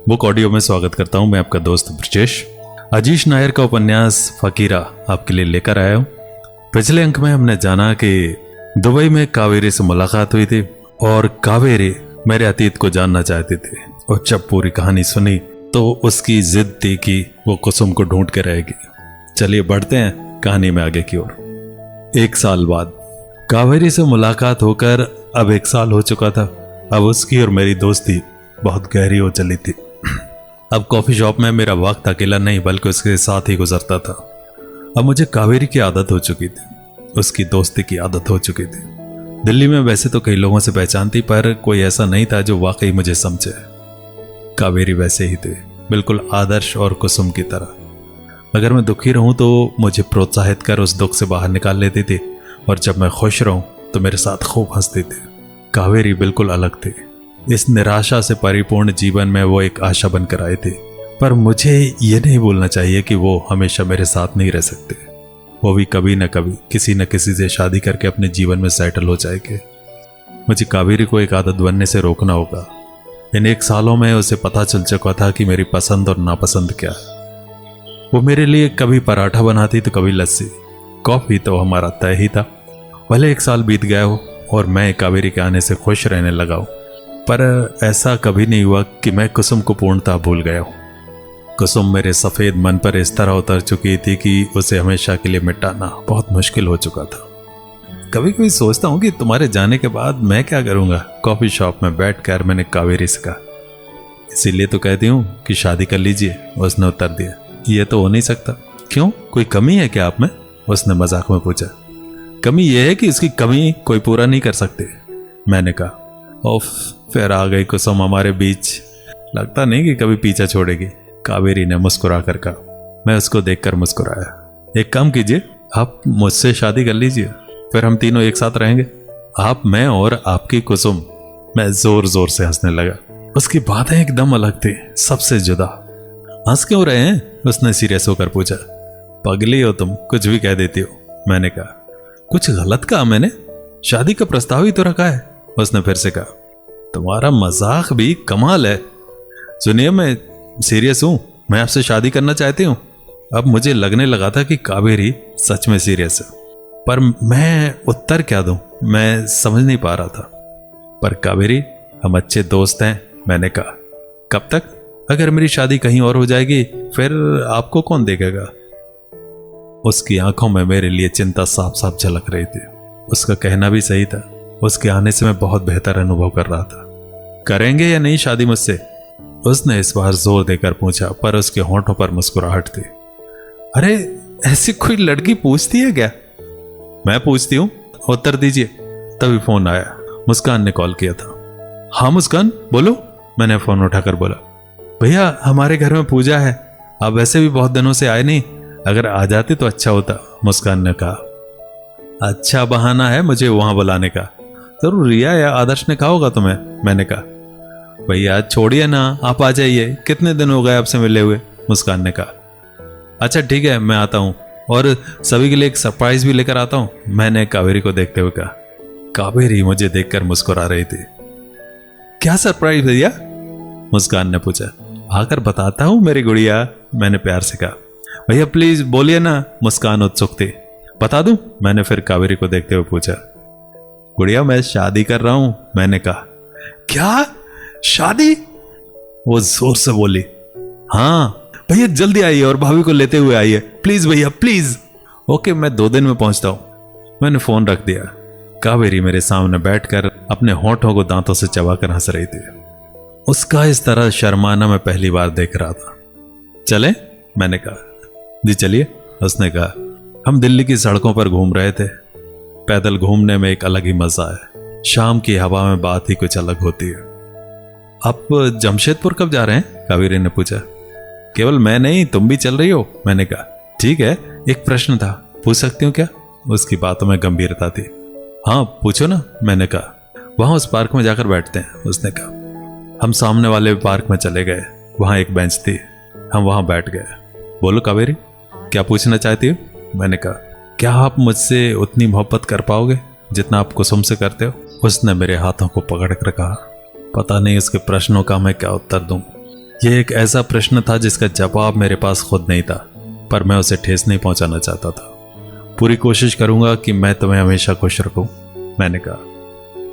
Book audio में स्वागत करता हूं मैं आपका दोस्त ब्रजेश। अजीश नायर का उपन्यास फकीरा आपके लिए लेकर आया हूं। पिछले अंक में हमने जाना कि दुबई में कावेरी से मुलाकात हुई थी और कावेरी मेरे अतीत को जानना चाहती थी और जब पूरी कहानी सुनी तो उसकी जिद थी कि वो कुसुम को ढूंढ के रहेगी। चलिए बढ़ते हैं कहानी में आगे की ओर। 1 साल बाद कावेरी से मुलाकात होकर अब 1 साल हो चुका था। अब उसकी और मेरी दोस्ती बहुत गहरी हो चली थी। अब कॉफी शॉप में मेरा वक्त अकेला नहीं बल्कि उसके साथ ही गुजरता था। अब मुझे कावेरी की आदत हो चुकी थी, उसकी दोस्ती की आदत हो चुकी थी। दिल्ली में वैसे तो कई लोगों से पहचानती, पर कोई ऐसा नहीं था जो वाकई मुझे समझे। कावेरी वैसे ही थी, बिल्कुल आदर्श और कुसुम की तरह। अगर मैं दुखी रहूं तो मुझे प्रोत्साहित कर उस दुख से बाहर निकाल लेती थी और जब मैं खुश रहूं तो मेरे साथ खूब हंसती थी। कावेरी बिल्कुल अलग थी। इस निराशा से परिपूर्ण जीवन में वो एक आशा बनकर आई थी, पर मुझे ये नहीं भूलना चाहिए कि वो हमेशा मेरे साथ नहीं रह सकते। वो भी कभी न कभी किसी न किसी से शादी करके अपने जीवन में सेटल हो जाएंगे। मुझे कावेरी को एक आदत बनने से रोकना होगा। इन 1 सालों में उसे पता चल चुका था कि मेरी पसंद और नापसंद क्या है। वो मेरे लिए कभी पराठा बनाती तो कभी लस्सी। कॉफी तो हमारा तय ही था। भले 1 साल बीत गया हो और मैं कावेरी के आने से खुश रहने लगा हूं, पर ऐसा कभी नहीं हुआ कि मैं कुसुम को पूर्णतः भूल गया हूं। कुसुम मेरे सफ़ेद मन पर इस तरह उतर चुकी थी कि उसे हमेशा के लिए मिटाना बहुत मुश्किल हो चुका था। कभी कभी सोचता हूं कि तुम्हारे जाने के बाद मैं क्या करूंगा। कॉफ़ी शॉप में बैठकर मैंने कावेरी से कहा, इसीलिए तो कहती हूँ कि शादी कर लीजिए। उसने उत्तर दिया, ये तो हो नहीं सकता। क्यों, कोई कमी है क्या आप में? उसने मजाक में पूछा। कमी यह है कि इसकी कमी कोई पूरा नहीं कर सकते, मैंने कहा। ओफ, फिर आ गई कुसुम हमारे बीच। लगता नहीं कि कभी पीछा छोड़ेगी, कावेरी ने मुस्कुरा कर कहा। मैं उसको देखकर मुस्कुराया। एक काम कीजिए, आप मुझसे शादी कर लीजिए, फिर हम तीनों एक साथ रहेंगे, आप, मैं और आपकी कुसुम। मैं जोर जोर से हंसने लगा। उसकी बातें एकदम अलग थी, सबसे जुदा। हंस क्यों रहे हैं? उसने सीरियस होकर पूछा। पगली हो तुम, कुछ भी कह देती हो, मैंने कहा। कुछ गलत कहा मैंने? शादी का प्रस्ताव ही तो रखा है, उसने फिर से कहा। तुम्हारा मजाक भी कमाल है। सुनिए, मैं सीरियस हूं, मैं आपसे शादी करना चाहती हूं। अब मुझे लगने लगा था कि कावेरी सच में सीरियस है, पर मैं उत्तर क्या दूं, मैं समझ नहीं पा रहा था। पर कावेरी, हम अच्छे दोस्त हैं, मैंने कहा। कब तक? अगर मेरी शादी कहीं और हो जाएगी फिर आपको कौन देखेगा? उसकी आंखों में मेरे लिए चिंता साफ साफ झलक रही थी। उसका कहना भी सही था। उसके आने से मैं बहुत बेहतर अनुभव कर रहा था। करेंगे या नहीं शादी मुझसे? उसने इस बार जोर देकर पूछा, पर उसके होंठों पर मुस्कुराहट थी। अरे, ऐसी कोई लड़की पूछती है क्या? मैं पूछती हूँ, उत्तर दीजिए। तभी फोन आया। मुस्कान ने कॉल किया था। हाँ मुस्कान, बोलो, मैंने फोन उठाकर बोला। भैया, हमारे घर में पूजा है, आप वैसे भी बहुत दिनों से आए नहीं, अगर आ जाते तो अच्छा होता, मुस्कान ने कहा। अच्छा बहाना है मुझे वहां बुलाने का। जरूर रिया या आदर्श ने कहा होगा तुम्हें, मैंने कहा। भैया छोड़िए ना, आप आ जाइए, कितने दिन हो गए आपसे मिले हुए, मुस्कान ने कहा। अच्छा ठीक है, मैं आता हूँ और सभी के लिए एक सरप्राइज भी लेकर आता हूँ, मैंने कावेरी को देखते हुए कहा। कावेरी मुझे देखकर मुस्कुरा रही थी। क्या सरप्राइज भैया? मुस्कान ने पूछा। आकर बताता हूँ मेरी गुड़िया, मैंने प्यार से कहा। भैया प्लीज बोलिए ना, मुस्कान उत्सुक थी। बता दूं, मैंने फिर कावेरी को देखते हुए पूछा। गुड़िया, मैं शादी कर रहा हूं, मैंने कहा। क्या, शादी? वो जोर से बोली। हाँ भैया, जल्दी आइए और भाभी को लेते हुए आइए, प्लीज भैया प्लीज। ओके, मैं 2 दिन में पहुंचता हूं। मैंने फोन रख दिया। कावेरी मेरे सामने बैठकर अपने होंठों को दांतों से चबाकर हंस रही थी। उसका इस तरह शर्माना मैं पहली बार देख रहा था। चले, मैंने कहा। जी चलिए, उसने कहा। हम दिल्ली की सड़कों पर घूम रहे थे। पैदल घूमने में एक अलग ही मजा है। शाम की हवा में बात ही कुछ अलग होती है। आप जमशेदपुर कब जा रहे हैं? कावेरी ने पूछा। केवल मैं नहीं, तुम भी चल रही हो, मैंने कहा। ठीक है, एक प्रश्न था, पूछ सकती हूँ क्या? उसकी बातों में गंभीरता थी। हाँ पूछो ना, मैंने कहा। वहां उस पार्क में जाकर बैठते हैं, उसने कहा। हम सामने वाले पार्क में चले गए। वहां एक बेंच थी, हम वहां बैठ गए। बोलो कावेरी, क्या पूछना चाहती हो? मैंने कहा। क्या आप मुझसे उतनी मोहब्बत कर पाओगे जितना आप कुसुम से करते हो? उसने मेरे हाथों को पकड़ कर कहा। पता नहीं उसके प्रश्नों का मैं क्या उत्तर दूं। यह एक ऐसा प्रश्न था जिसका जवाब मेरे पास खुद नहीं था, पर मैं उसे ठेस नहीं पहुंचाना चाहता था। पूरी कोशिश करूंगा कि मैं तुम्हें हमेशा खुश रखूं, मैंने कहा।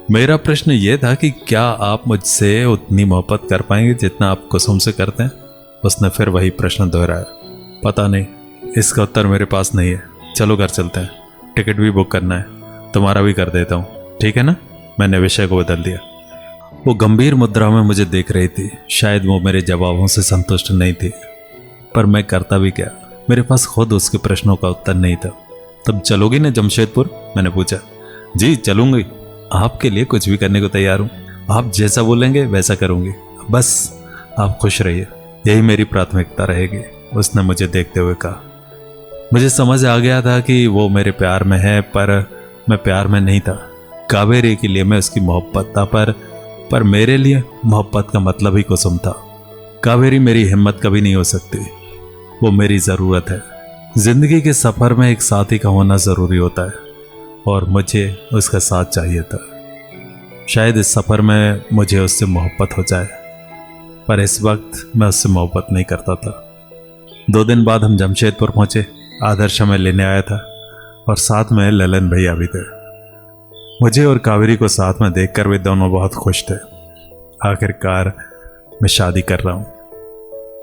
मेरा प्रश्न यह था कि क्या आप मुझसे उतनी मोहब्बत कर पाएंगे जितना आप कुसुम से करते हैं? उसने फिर वही प्रश्न दोहराया। पता नहीं, इसका उत्तर मेरे पास नहीं है। चलो घर चलते हैं, टिकट भी बुक करना है, तुम्हारा भी कर देता हूँ, ठीक है ना? मैंने विषय को बदल दिया। वो गंभीर मुद्रा में मुझे देख रही थी। शायद वो मेरे जवाबों से संतुष्ट नहीं थी, पर मैं करता भी क्या? मेरे पास खुद उसके प्रश्नों का उत्तर नहीं था। तब चलोगी ना जमशेदपुर? मैंने पूछा। जी चलूंगी, आपके लिए कुछ भी करने को तैयार हूँ। आप जैसा बोलेंगे वैसा करूंगी, बस आप खुश रहिए, यही मेरी प्राथमिकता रहेगी, उसने मुझे देखते हुए कहा। मुझे समझ आ गया था कि वो मेरे प्यार में है, पर मैं प्यार में नहीं था। कावेरी के लिए मैं उसकी मोहब्बत था, पर मेरे लिए मोहब्बत का मतलब ही कुसुम था। कावेरी मेरी हिम्मत कभी नहीं हो सकती, वो मेरी ज़रूरत है। जिंदगी के सफ़र में एक साथी का होना ज़रूरी होता है, और मुझे उसका साथ चाहिए था। शायद इस सफ़र में मुझे उससे मोहब्बत हो जाए, पर इस वक्त मैं उससे मोहब्बत नहीं करता था। 2 दिन बाद हम जमशेदपुर पहुंचे। आदर्श हमें लेने आया था, और साथ में ललन भैया भी थे। मुझे और कावेरी को साथ में देखकर वे दोनों बहुत खुश थे। आखिरकार मैं शादी कर रहा हूँ,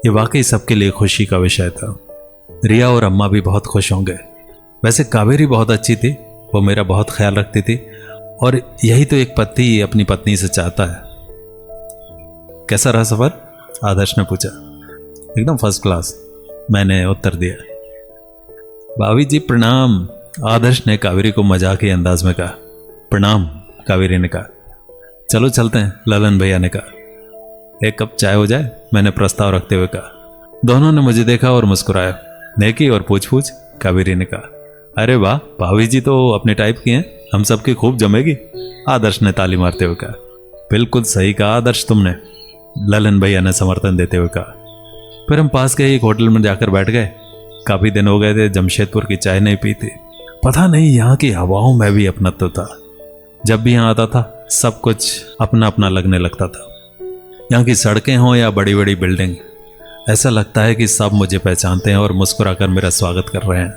ये वाकई सबके लिए खुशी का विषय था। रिया और अम्मा भी बहुत खुश होंगे। वैसे कावेरी बहुत अच्छी थी, वो मेरा बहुत ख्याल रखती थी, और यही तो एक पति अपनी पत्नी से चाहता है। कैसा रहा सफर? आदर्श ने पूछा। एकदम फर्स्ट क्लास, मैंने उत्तर दिया। भाभी जी प्रणाम, आदर्श ने कावेरी को मजाकी अंदाज में कहा। प्रणाम, कावेरी ने कहा। चलो चलते हैं, ललन भैया ने कहा। 1 कप चाय हो जाए, मैंने प्रस्ताव रखते हुए कहा। दोनों ने मुझे देखा और मुस्कुराया। नेकी और पूछ-पूछ, कावेरी ने कहा। अरे वाह, भाभी जी तो अपने टाइप की हैं, हम सबकी खूब जमेगी, आदर्श ने ताली मारते हुए कहा। बिल्कुल सही कहा आदर्श तुमने, ललन भैया ने समर्थन देते हुए कहा। फिर हम पास के एक होटल में जाकर बैठ गए। काफी दिन हो गए थे जमशेदपुर की चाय नहीं पी थी। पता नहीं यहाँ की हवाओं में भी अपनत्व था। जब भी यहाँ आता था सब कुछ अपना अपना लगने लगता था। यहाँ की सड़कें हों या बड़ी बड़ी बिल्डिंग, ऐसा लगता है कि सब मुझे पहचानते हैं और मुस्कुराकर मेरा स्वागत कर रहे हैं।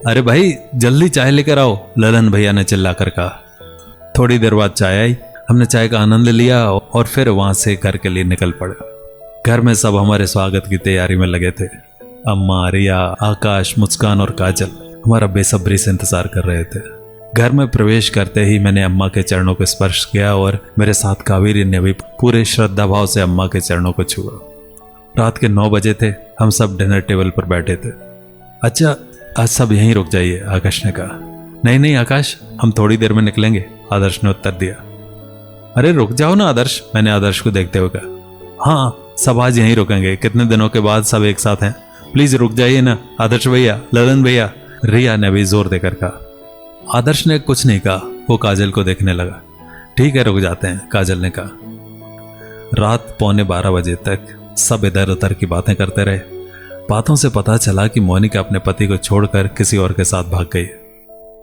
अरे भाई जल्दी चाय लेकर आओ, ललन भैया ने चिल्लाकर कहा। थोड़ी देर बाद चाय आई। हमने चाय का आनंद लिया और फिर वहां से घर के लिए निकल पड़े। घर में सब हमारे स्वागत की तैयारी में लगे थे। अम्मा, रिया, आकाश, मुस्कान और काजल हमारा बेसब्री से इंतजार कर रहे थे। घर में प्रवेश करते ही मैंने अम्मा के चरणों को स्पर्श किया और मेरे साथ कावेरी ने भी पूरे श्रद्धा भाव से अम्मा के चरणों को छुआ। रात के 9 बजे थे। हम सब डिनर टेबल पर बैठे थे। अच्छा आज सब यहीं रुक जाइए, आकाश ने कहा। नहीं नहीं आकाश, हम थोड़ी देर में निकलेंगे, आदर्श ने उत्तर दिया। अरे रुक जाओ ना आदर्श, मैंने आदर्श को देखते हुए कहा। हाँ सब आज यहीं रुकेंगे, कितने दिनों के बाद सब एक साथ हैं, प्लीज रुक जाइए ना आदर्श भैया, ललन भैया, रिया ने भी जोर देकर कहा। आदर्श ने कुछ नहीं कहा, वो काजल को देखने लगा। ठीक है रुक जाते हैं, काजल ने कहा। रात 11:45 बजे तक सब इधर उधर की बातें करते रहे। बातों से पता चला कि मोनिका अपने पति को छोड़कर किसी और के साथ भाग गई।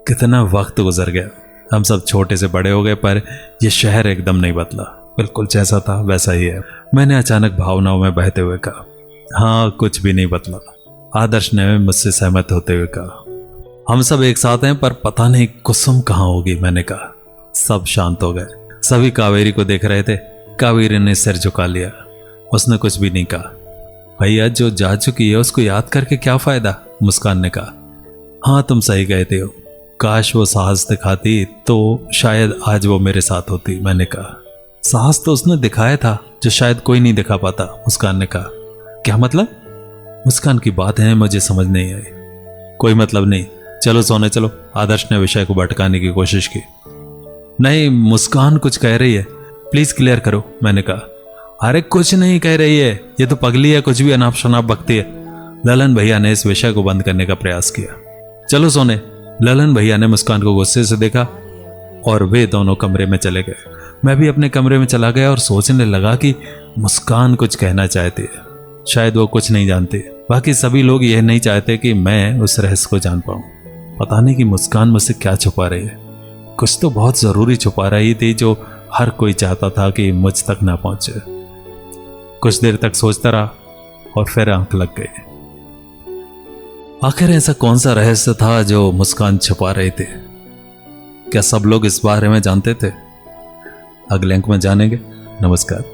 कितना वक्त गुजर गया, हम सब छोटे से बड़े हो गए, पर यह शहर एकदम नहीं बदला, बिल्कुल जैसा था वैसा ही है। मैंने अचानक भावनाओं में बहते हुए कहा। हाँ कुछ भी नहीं बदला, आदर्श ने मुझसे सहमत होते हुए कहा। हम सब एक साथ हैं, पर पता नहीं कुसुम कहाँ होगी, मैंने कहा। सब शांत हो गए। सभी कावेरी को देख रहे थे। कावेरी ने सिर झुका लिया, उसने कुछ भी नहीं कहा। भैया जो जा चुकी है उसको याद करके क्या फायदा, मुस्कान ने कहा। हाँ तुम सही कहते हो, काश वो साहस दिखाती तो शायद आज वो मेरे साथ होती, मैंने कहा। साहस तो उसने दिखाया था जो शायद कोई नहीं दिखा पाता, मुस्कान ने कहा। क्या मतलब? मुस्कान की बात है मुझे समझ नहीं आई। कोई मतलब नहीं, चलो सोने चलो, आदर्श ने विषय को भटकाने की कोशिश की। नहीं मुस्कान कुछ कह रही है, प्लीज क्लियर करो, मैंने कहा। अरे कुछ नहीं कह रही है, ये तो पगली है, कुछ भी अनाप शनाप बकती है। ललन भैया ने इस विषय को बंद करने का प्रयास किया। चलो सोने, ललन भैया ने मुस्कान को गुस्से से देखा और वे दोनों कमरे में चले गए। मैं भी अपने कमरे में चला गया और सोचने लगा कि मुस्कान कुछ कहना चाहती है, शायद वो कुछ नहीं जानती। बाकी सभी लोग यह नहीं चाहते कि मैं उस रहस्य को जान पाऊं। पता नहीं कि मुस्कान मुझसे क्या छुपा रही है। कुछ तो बहुत जरूरी छुपा रही थी जो हर कोई चाहता था कि मुझ तक ना पहुंचे। कुछ देर तक सोचता रहा, और फिर आंख लग गई। आखिर ऐसा कौन सा रहस्य था जो मुस्कान छुपा रहे थे? क्या सब लोग इस बारे में जानते थे? अगले अंक में जानेंगे। नमस्कार।